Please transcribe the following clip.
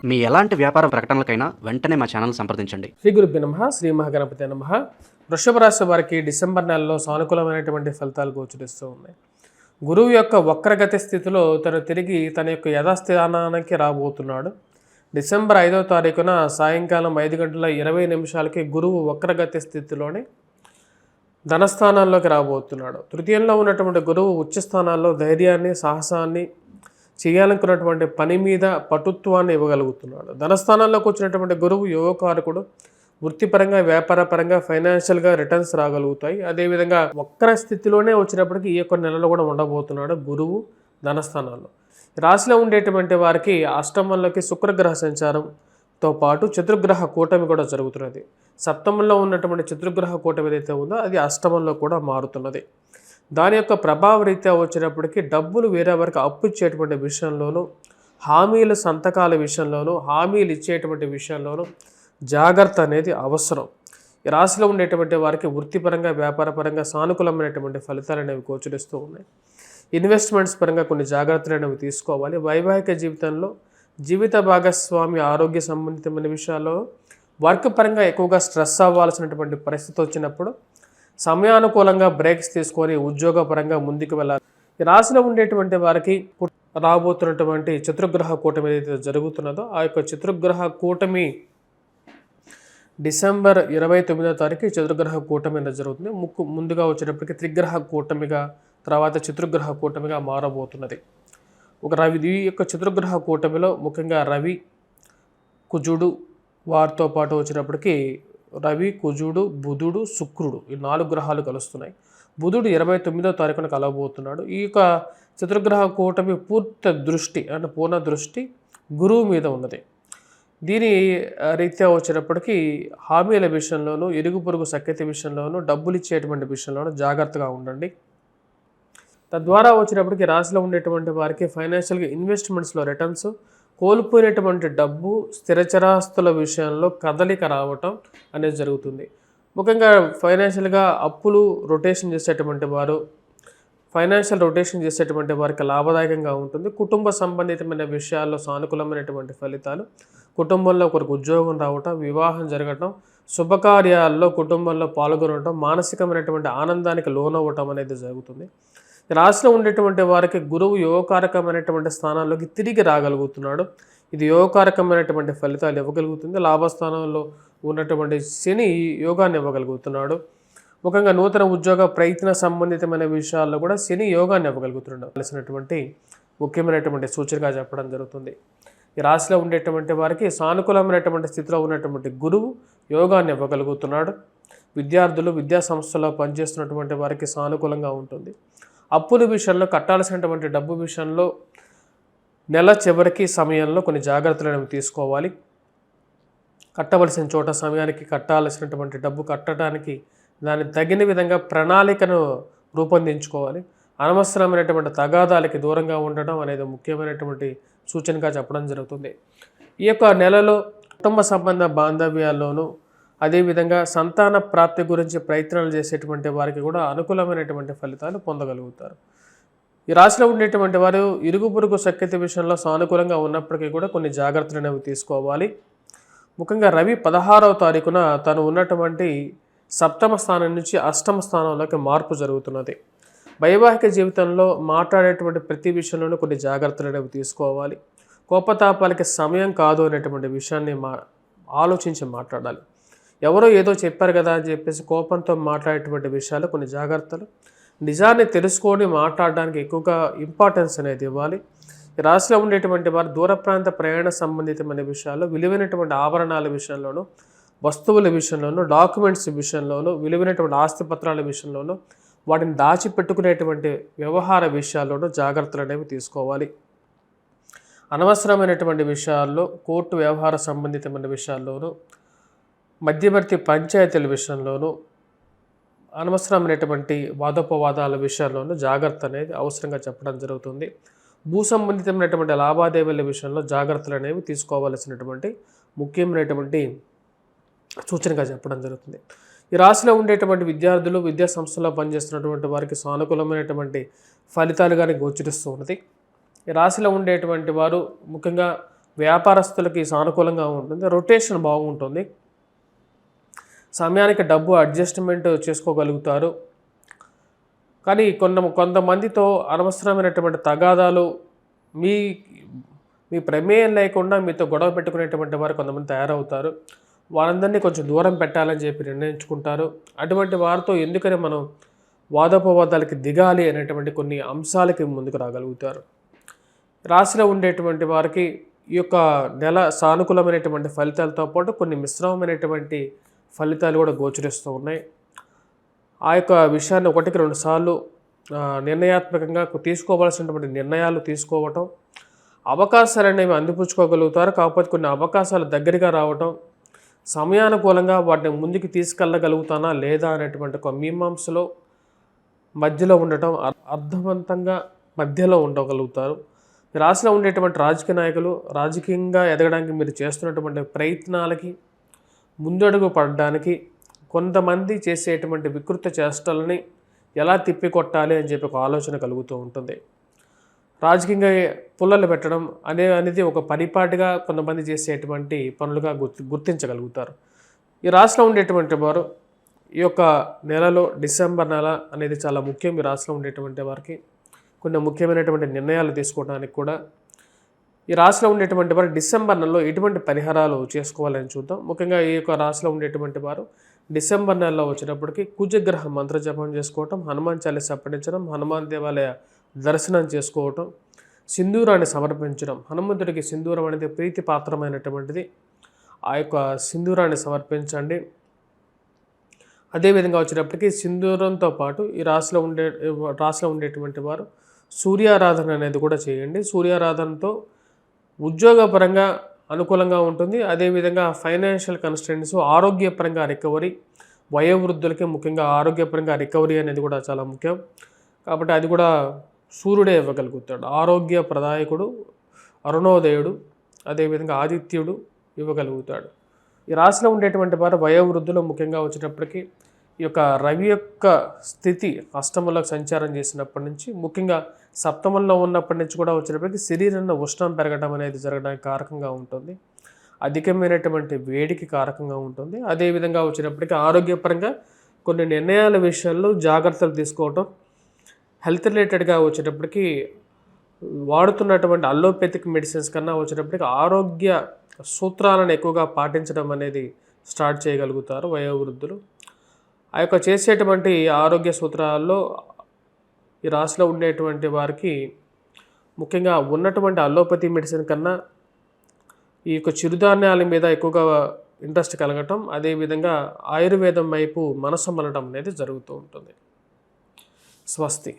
మీ ఎలాంటి వ్యాపార ప్రకటనలకైనా వెంటనే మా ఛానల్ సంప్రదించండి. శ్రీ గురుభ్యో నమః. శ్రీ మహాగణపతి నమః. వృషభ రాశి వారికి డిసెంబర్ నెలలో సానుకూలమైనటువంటి ఫలితాలు గోచరిస్తూ ఉన్నాయి. గురువు యొక్క వక్రగతి స్థితిలో తను తిరిగి తన యొక్క యథాస్థానానికి రాబోతున్నాడు. డిసెంబర్ 5వ తారీఖున సాయంకాలం 5:20 గురువు వక్రగతి స్థితిలోనే ధనస్థానాల్లోకి రాబోతున్నాడు. తృతీయంలో ఉన్నటువంటి గురువు ఉచ్చస్థానాల్లో ధైర్యాన్ని, సాహసాన్ని, చేయాలనుకున్నటువంటి పని మీద పటుత్వాన్ని ఇవ్వగలుగుతున్నాడు. ధనస్థానాల్లోకి వచ్చినటువంటి గురువు యోగకారకుడు. వృత్తిపరంగా, వ్యాపారపరంగా, ఫైనాన్షియల్గా రిటర్న్స్ రాగలుగుతాయి. అదేవిధంగా వక్ర స్థితిలోనే వచ్చినప్పటికీ ఈ యొక్క నెలలో కూడా ఉండబోతున్నాడు గురువు ధనస్థానాల్లో. రాశిలో ఉండేటువంటి వారికి అష్టమంలోకి శుక్రగ్రహ సంచారంతో పాటు చతుర్గ్రహ కూటమి కూడా జరుగుతున్నది. సప్తమంలో ఉన్నటువంటి చతుర్గ్రహ కూటమి ఏదైతే ఉందో అది అష్టమంలో కూడా మారుతున్నది. దాని యొక్క ప్రభావ రీత్యా వచ్చినప్పటికీ డబ్బులు వేరే వారికి అప్పు ఇచ్చేటువంటి విషయంలోనూ, హామీల సంతకాల విషయంలోనూ, హామీలు ఇచ్చేటువంటి విషయంలోనూ జాగ్రత్త అనేది అవసరం. ఈ రాశిలో ఉండేటువంటి వారికి వృత్తిపరంగా, వ్యాపారపరంగా సానుకూలమైనటువంటి ఫలితాలు అనేవి గోచరిస్తూ ఉన్నాయి. ఇన్వెస్ట్మెంట్స్ పరంగా కొన్ని జాగ్రత్తలు అనేవి తీసుకోవాలి. వైవాహిక జీవితంలో జీవిత భాగస్వామి ఆరోగ్య సంబంధితమైన విషయాల్లో వర్క్ పరంగా ఎక్కువగా స్ట్రెస్ అవ్వాల్సినటువంటి పరిస్థితి వచ్చినప్పుడు సమయానుకూలంగా బ్రేక్స్ తీసుకొని ఉద్యోగపరంగా ముందుకు వెళ్ళాలి. ఈ రాశిలో ఉండేటువంటి వారికి రాబోతున్నటువంటి చతుర్గ్రహ కూటమి ఏదైతే జరుగుతున్నదో ఆ యొక్క చతుర్గ్రహ కూటమి డిసెంబర్ 29వ తారీఖు చతుర్గ్రహ కూటమి జరుగుతుంది. ముందుగా వచ్చేటప్పటికి త్రిగ్రహ కూటమిగా, తర్వాత చతుర్గ్రహ కూటమిగా మారబోతున్నది. ఈ యొక్క చతుర్గ్రహ కూటమిలో ముఖ్యంగా రవి, కుజుడు వారితో పాటు వచ్చినప్పటికీ రవి, కుజుడు, బుధుడు, శుక్రుడు ఈ 4 గ్రహాలు కలుస్తున్నాయి. బుధుడు 29వ తారీఖున కలవబోతున్నాడు. ఈ యొక్క చతుర్గ్రహ కూటమి పూర్ణ దృష్టి గురువు మీద ఉన్నది. దీని రీత్యా వచ్చేటప్పటికీ హామీల విషయంలోనూ, ఇరుగు పొరుగు సఖ్యత విషయంలోనూ, డబ్బులు ఇచ్చేటువంటి విషయంలోనూ జాగ్రత్తగా ఉండండి. తద్వారా వచ్చినప్పటికీ రాశిలో ఉండేటువంటి వారికి ఫైనాన్షియల్గా ఇన్వెస్ట్మెంట్స్లో రిటర్న్స్, కోల్పోయినటువంటి డబ్బు, స్థిరచరాస్తుల విషయంలో కదలిక రావటం అనేది జరుగుతుంది. ముఖ్యంగా ఫైనాన్షియల్గా అప్పులు రొటేషన్ చేసేటువంటి వారు, ఫైనాన్షియల్ రొటేషన్ చేసేటువంటి వారికి లాభదాయకంగా ఉంటుంది. కుటుంబ సంబంధితమైన విషయాల్లో సానుకూలమైనటువంటి ఫలితాలు, కుటుంబంలో ఒకరికి ఉద్యోగం రావటం, వివాహం జరగటం, శుభకార్యాల్లో కుటుంబంలో పాల్గొనడం, మానసికమైనటువంటి ఆనందానికి లోనవ్వటం అనేది జరుగుతుంది. రాశిలో ఉండేటువంటి వారికి గురువు యోగకారకమైనటువంటి స్థానాల్లోకి తిరిగి రాగలుగుతున్నాడు. ఇది యోగకారకమైనటువంటి ఫలితాలు ఇవ్వగలుగుతుంది. లాభస్థానంలో ఉన్నటువంటి శని యోగాన్ని ఇవ్వగలుగుతున్నాడు. ముఖ్యంగా నూతన ఉద్యోగ ప్రయత్న సంబంధితమైన విషయాల్లో కూడా శని యోగాన్ని ఇవ్వగలుగుతున్నాడు. కలిసినటువంటి ముఖ్యమైనటువంటి సూచనగా చెప్పడం జరుగుతుంది. ఈ రాశిలో ఉండేటువంటి వారికి సానుకూలమైనటువంటి స్థితిలో ఉన్నటువంటి గురువు యోగాన్ని ఇవ్వగలుగుతున్నాడు. విద్యార్థులు, విద్యా సంస్థల్లో పనిచేస్తున్నటువంటి వారికి సానుకూలంగా ఉంటుంది. అప్పుల విషయంలో, కట్టాల్సినటువంటి డబ్బు విషయంలో నెల చివరికి సమయంలో కొన్ని జాగ్రత్తలను తీసుకోవాలి. కట్టవలసిన చోట సమయానికి కట్టాల్సినటువంటి డబ్బు కట్టడానికి దానికి తగిన విధంగా ప్రణాళికను రూపొందించుకోవాలి. అనవసరమైనటువంటి తగాదాలకి దూరంగా ఉండడం అనేది ముఖ్యమైనటువంటి సూచనగా చెప్పడం జరుగుతుంది. ఈ యొక్క నెలలో కుటుంబ సంబంధ బాంధవ్యాల్లోనూ, అదేవిధంగా సంతాన ప్రాప్తి గురించి ప్రయత్నాలు చేసేటువంటి వారికి కూడా అనుకూలమైనటువంటి ఫలితాలు పొందగలుగుతారు. ఈ రాశిలో ఉండేటువంటి వారు ఇరుగు పొరుగు సఖ్యత విషయంలో సానుకూలంగా ఉన్నప్పటికీ కూడా కొన్ని జాగ్రత్తలు అనేవి తీసుకోవాలి. ముఖ్యంగా రవి 16వ తారీఖున తను ఉన్నటువంటి సప్తమ స్థానం నుంచి అష్టమ స్థానంలోకి మార్పు జరుగుతున్నది. వైవాహిక జీవితంలో మాట్లాడేటువంటి ప్రతి విషయంలోనూ కొన్ని జాగ్రత్తలు అనేవి తీసుకోవాలి. కోపతాపాలకి సమయం కాదు అనేటువంటి విషయాన్ని ఆలోచించి మాట్లాడాలి. ఎవరో ఏదో చెప్పారు కదా అని చెప్పేసి కోపంతో మాట్లాడేటువంటి విషయాలు కొన్ని జాగ్రత్తలు. నిజాన్ని తెలుసుకొని మాట్లాడడానికి ఎక్కువగా ఇంపార్టెన్స్ అనేది ఇవ్వాలి. ఈ రాశిలో ఉండేటువంటి వారు దూర ప్రాంత ప్రయాణ సంబంధితమైన విషయాల్లో, విలువైనటువంటి ఆభరణాల విషయంలోనూ, వస్తువుల విషయంలోనూ, డాక్యుమెంట్స్ విషయంలోనూ, విలువైనటువంటి ఆస్తిపత్రాల విషయంలోనూ, వాటిని దాచిపెట్టుకునేటువంటి వ్యవహార విషయాల్లోనూ జాగ్రత్తలు అనేవి తీసుకోవాలి. అనవసరమైనటువంటి విషయాల్లో, కోర్టు వ్యవహార సంబంధితమైన విషయాల్లోనూ, మధ్యవర్తి పంచాయతీల విషయంలోనూ, అనవసరమైనటువంటి వాదోపవాదాల విషయాల్లోనూ జాగ్రత్త అనేది అవసరంగా చెప్పడం జరుగుతుంది. భూ సంబంధితమైనటువంటి లావాదేవీల విషయంలో జాగ్రత్తలు అనేవి తీసుకోవాల్సినటువంటి ముఖ్యమైనటువంటి సూచనగా చెప్పడం జరుగుతుంది. ఈ రాశిలో ఉండేటువంటి విద్యార్థులు, విద్యా సంస్థల్లో పనిచేస్తున్నటువంటి వారికి సానుకూలమైనటువంటి ఫలితాలుగానే గోచరిస్తూ ఉన్నది. ఈ రాశిలో ఉండేటువంటి వారు ముఖ్యంగా వ్యాపారస్తులకి సానుకూలంగా ఉంటుంది, రొటేషన్ బాగుంటుంది, సమయానికి డబ్బు అడ్జస్ట్మెంట్ చేసుకోగలుగుతారు. కానీ కొంతమందితో అనవసరమైనటువంటి తగాదాలు, మీ మీ ప్రమేయం లేకుండా మీతో గొడవ పెట్టుకునేటువంటి వారు కొంతమంది తయారవుతారు. వారందరినీ కొంచెం దూరం పెట్టాలని చెప్పి నిర్ణయించుకుంటారు. అటువంటి వారితో ఎందుకని మనం వాదోపవాదాలకి దిగాలి అనేటువంటి కొన్ని అంశాలకి ముందుకు రాగలుగుతారు. రాశిలో ఉండేటువంటి వారికి ఈ యొక్క నెల సానుకూలమైనటువంటి ఫలితాలతో పాటు కొన్ని మిశ్రమమైనటువంటి ఫలితాలు కూడా గోచరిస్తూ ఉన్నాయి. ఆ యొక్క విషయాన్ని 1-2 సార్లు నిర్ణయాత్మకంగా తీసుకోవాల్సినటువంటి నిర్ణయాలు తీసుకోవటం, అవకాశాలు అనేవి అందిపుచ్చుకోగలుగుతారు. కాకపోతే కొన్ని అవకాశాలు దగ్గరగా రావటం, సమయానుకూలంగా వాటిని ముందుకు తీసుకెళ్ళగలుగుతానా లేదా అనేటువంటి ఒక మీమాంసలో మధ్యలో ఉండటం, అర్థవంతంగా మధ్యలో ఉండగలుగుతారు. రాశిలో ఉండేటువంటి రాజకీయ నాయకులు రాజకీయంగా ఎదగడానికి మీరు చేస్తున్నటువంటి ప్రయత్నాలకి ముందడుగు పడడానికి కొంతమంది చేసేటువంటి వికృత చేష్టలని ఎలా తిప్పికొట్టాలి అని చెప్పి ఒక ఆలోచన కలుగుతూ ఉంటుంది. రాజకీయంగా పుల్లలు పెట్టడం అనేది ఒక పరిపాటిగా కొంతమంది చేసేటువంటి పనులుగా గుర్తించగలుగుతారు. ఈ రాశిలో ఉండేటువంటి వారు ఈ యొక్క నెలలో డిసెంబర్ నెల అనేది చాలా ముఖ్యం. ఈ రాశిలో ఉండేటువంటి వారికి కొన్ని ముఖ్యమైనటువంటి నిర్ణయాలు తీసుకోవడానికి కూడా ఈ రాశిలో ఉండేటువంటి వారు డిసెంబర్ నెలలో ఎటువంటి పరిహారాలు చేసుకోవాలని చూద్దాం. ముఖ్యంగా ఈ యొక్క రాశిలో ఉండేటువంటి వారు డిసెంబర్ నెలలో వచ్చినప్పటికీ కుజగ్రహ మంత్ర జపం చేసుకోవటం, హనుమాన్ చాలీసా పఠించడం, హనుమాన్ దేవాలయ దర్శనం చేసుకోవటం, సింధూరాన్ని సమర్పించడం. హనుమంతుడికి సింధూరం అనేది ప్రీతిపాత్రమైనటువంటిది. ఆ యొక్క సింధూరాన్ని సమర్పించండి. అదేవిధంగా వచ్చేటప్పటికి సింధూరంతో పాటు ఈ రాశిలో ఉండేటువంటి వారు సూర్యారాధన అనేది కూడా చేయండి. సూర్యారాధనతో ఉద్యోగపరంగా అనుకూలంగా ఉంటుంది. అదేవిధంగా ఫైనాన్షియల్ కన్స్టెంట్స్, ఆరోగ్యపరంగా రికవరీ, వయోవృద్ధులకి ముఖ్యంగా ఆరోగ్యపరంగా రికవరీ అనేది కూడా చాలా ముఖ్యం. కాబట్టి అది కూడా సూర్యుడే ఇవ్వగలుగుతాడు. ఆరోగ్య ప్రదాయకుడు అరుణోదయుడు, అదేవిధంగా ఆదిత్యుడు ఇవ్వగలుగుతాడు. ఈ రాశిలో ఉండేటువంటి వారు వయోవృద్ధులు ముఖ్యంగా వచ్చేటప్పటికి ఈ యొక్క రవి యొక్క స్థితి అష్టమంలో సంచారం చేసినప్పటి నుంచి, ముఖ్యంగా సప్తమంలో ఉన్నప్పటి నుంచి కూడా వచ్చేటప్పటికి శరీరంలో ఉష్ణం పెరగడం అనేది జరగడానికి కారకంగా ఉంటుంది. అధికమైనటువంటి వేడికి కారకంగా ఉంటుంది. అదేవిధంగా వచ్చేటప్పటికి ఆరోగ్యపరంగా కొన్ని నిర్ణయాల విషయాల్లో జాగ్రత్తలు తీసుకోవటం, హెల్త్ రిలేటెడ్గా వచ్చేటప్పటికి వాడుతున్నటువంటి అల్లోపతిక్ మెడిసిన్స్ కన్నా వచ్చేటప్పటికి ఆరోగ్య సూత్రాలను ఎక్కువగా పాటించడం అనేది స్టార్ట్ చేయగలుగుతారు వయోవృద్ధులు. ఆ యొక్క చేసేటువంటి ఆరోగ్య సూత్రాల్లో ఈ రాశిలో ఉండేటువంటి వారికి ముఖ్యంగా ఉన్నటువంటి అల్లోపతి మెడిసిన్ కన్నా ఈ యొక్క చిరుధాన్యాల మీద ఎక్కువగా ఇంట్రెస్ట్ కలగటం, అదేవిధంగా ఆయుర్వేదం వైపు మనసు మలటం అనేది జరుగుతూ ఉంటుంది. స్వస్తి.